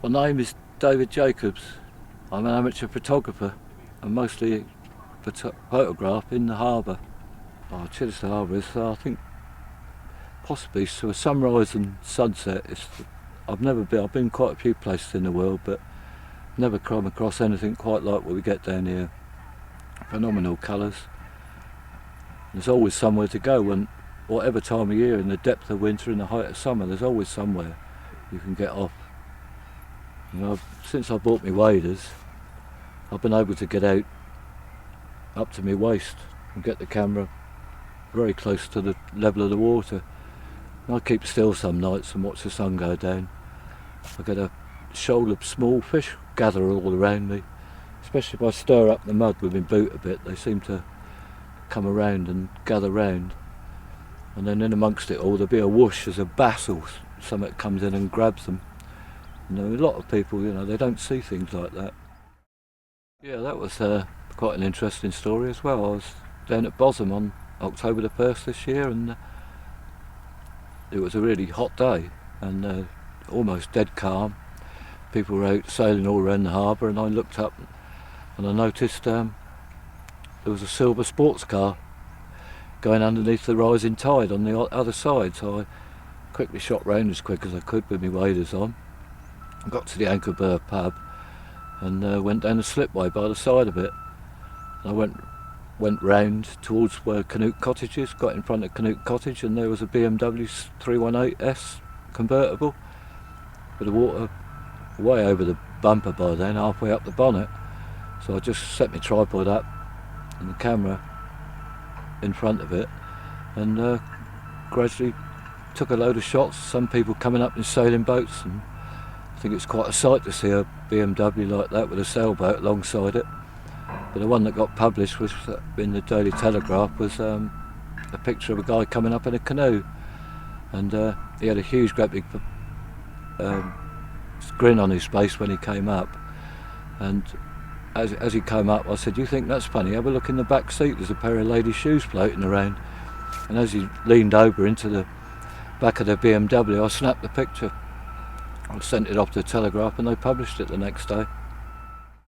My name is David Jacobs. I'm an amateur photographer and mostly photograph in the harbour. Chichester Harbour is, I think, possibly to a sunrise and sunset. I've been quite a few places in the world, but never come across anything quite like what we get down here. Phenomenal colours. There's always somewhere to go, and whatever time of year, in the depth of winter, in the height of summer, there's always somewhere you can get off. Since I bought my waders, I've been able to get out up to my waist and get the camera very close to the level of the water. And I keep still some nights and watch the sun go down. I get a shoal of small fish gather all around me, especially if I stir up the mud with my boot a bit. They seem to come around and gather round, and then in amongst it all there'll be a whoosh as a bass or something comes in and grabs them. A lot of people, they don't see things like that. Yeah, that was quite an interesting story as well. I was down at Bosham on October the 1st this year, and it was a really hot day and almost dead calm. People were out sailing all around the harbour, and I looked up and I noticed there was a silver sports car going underneath the rising tide on the other side, so I quickly shot round as quick as I could with my waders on. I got to the Harbour pub and went down the slipway by the side of it. I went round towards where Canute Cottage is, got in front of Canute Cottage, and there was a BMW 318S convertible with the water way over the bumper by then, halfway up the bonnet. So I just set my tripod up and the camera in front of it, and gradually took a load of shots. Some people coming up in sailing boats, and I think it's quite a sight to see a BMW like that with a sailboat alongside it. But the one that got published was in the Daily Telegraph was a picture of a guy coming up in a canoe, and he had a huge, great big grin on his face when he came up. And as he came up, I said, "You think that's funny? Have a look in the back seat. There's a pair of ladies' shoes floating around." And as he leaned over into the back of the BMW, I snapped the picture. I sent it off to the Telegraph, and they published it the next day.